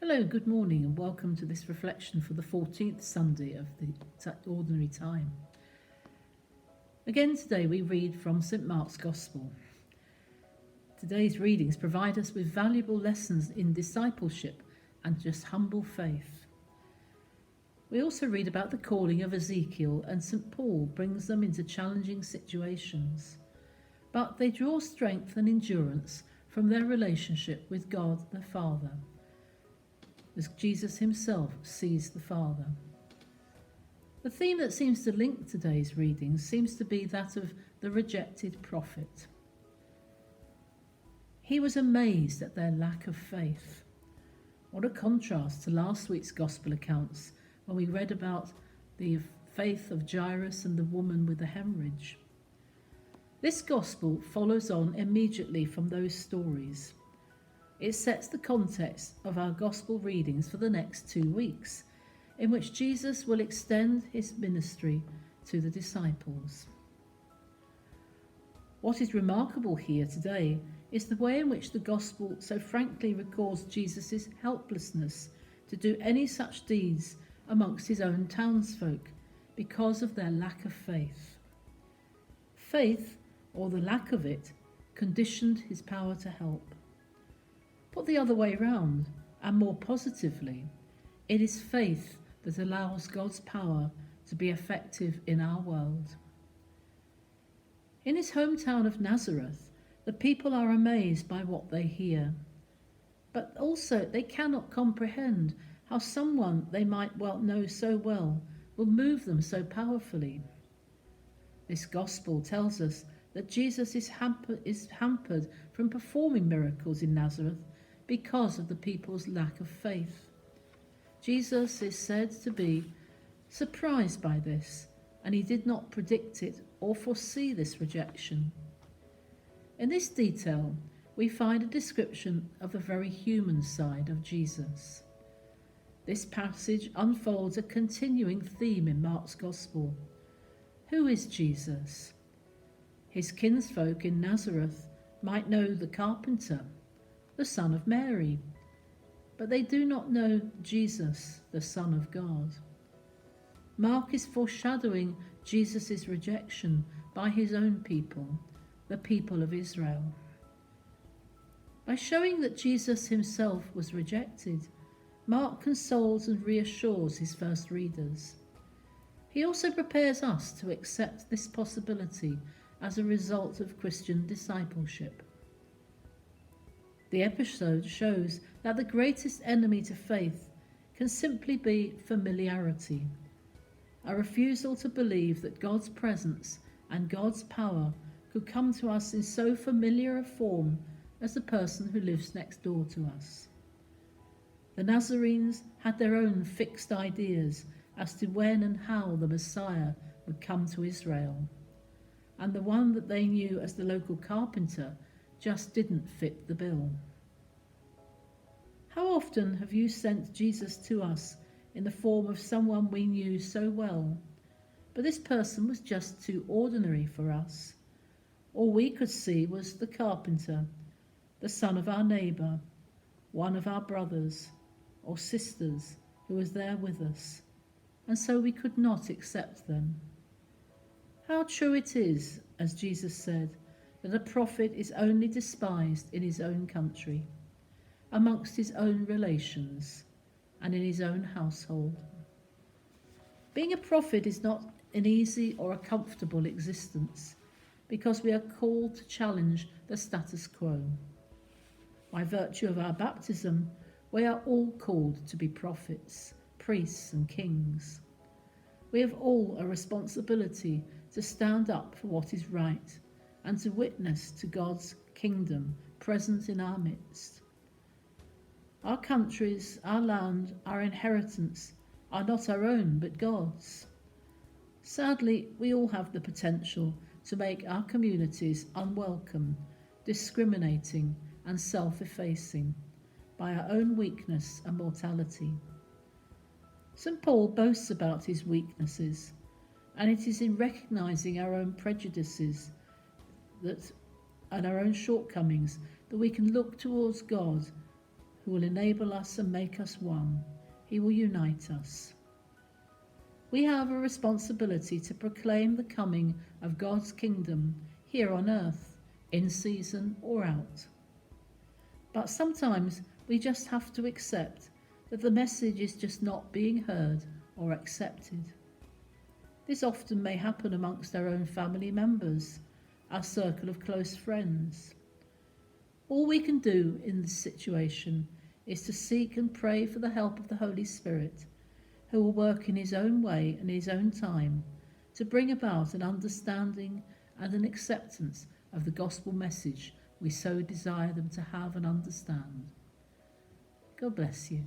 Hello, good morning, and welcome to this reflection for the 14th Sunday of the Ordinary Time. Again today we read from St Mark's Gospel. Today's readings provide us with valuable lessons in discipleship and just humble faith. We also read about the calling of Ezekiel, and St Paul brings them into challenging situations. But they draw strength and endurance from their relationship with God the Father, as Jesus himself sees the Father. The theme that seems to link today's readings seems to be that of the rejected prophet. He was amazed at their lack of faith. What a contrast to last week's Gospel accounts when we read about the faith of Jairus and the woman with the hemorrhage. This Gospel follows on immediately from those stories. It sets the context of our Gospel readings for the next 2 weeks, in which Jesus will extend his ministry to the disciples. What is remarkable here today is the way in which the Gospel so frankly records Jesus' helplessness to do any such deeds amongst his own townsfolk because of their lack of faith. Faith, or the lack of it, conditioned his power to help. Put the other way round, and more positively, it is faith that allows God's power to be effective in our world. In his hometown of Nazareth, the people are amazed by what they hear, but also they cannot comprehend how someone they might well know so well will move them so powerfully. This Gospel tells us that Jesus is hampered from performing miracles in Nazareth because of the people's lack of faith. Jesus is said to be surprised by this, and he did not predict it or foresee this rejection. In this detail, we find a description of the very human side of Jesus. This passage unfolds a continuing theme in Mark's Gospel. Who is Jesus? His kinsfolk in Nazareth might know the carpenter, the son of Mary, but they do not know Jesus, the Son of God. Mark is foreshadowing Jesus' rejection by his own people, the people of Israel. By showing that Jesus himself was rejected, Mark consoles and reassures his first readers. He also prepares us to accept this possibility as a result of Christian discipleship. The episode shows that the greatest enemy to faith can simply be familiarity, a refusal to believe that God's presence and God's power could come to us in so familiar a form as the person who lives next door to us. The Nazarenes had their own fixed ideas as to when and how the Messiah would come to Israel, and the one that they knew as the local carpenter just didn't fit the bill. How often have you sent Jesus to us in the form of someone we knew so well, but this person was just too ordinary for us? All we could see was the carpenter, the son of our neighbour, one of our brothers or sisters who was there with us, and so we could not accept them. How true it is, as Jesus said, that a prophet is only despised in his own country, amongst his own relations, and in his own household. Being a prophet is not an easy or a comfortable existence, because we are called to challenge the status quo. By virtue of our baptism, we are all called to be prophets, priests, and kings. We have all a responsibility to stand up for what is right and to witness to God's kingdom present in our midst. Our countries, our land, our inheritance are not our own but God's. Sadly, we all have the potential to make our communities unwelcome, discriminating, and self-effacing by our own weakness and mortality. St. Paul boasts about his weaknesses, and it is in recognising our own prejudices and our own shortcomings that we can look towards God, who will enable us and make us one. He will unite us. We have a responsibility to proclaim the coming of God's kingdom here on earth, in season or out. But sometimes we just have to accept that the message is just not being heard or accepted. This often may happen amongst our own family members, our circle of close friends. All we can do in this situation is to seek and pray for the help of the Holy Spirit, who will work in his own way and his own time to bring about an understanding and an acceptance of the gospel message we so desire them to have and understand. God bless you.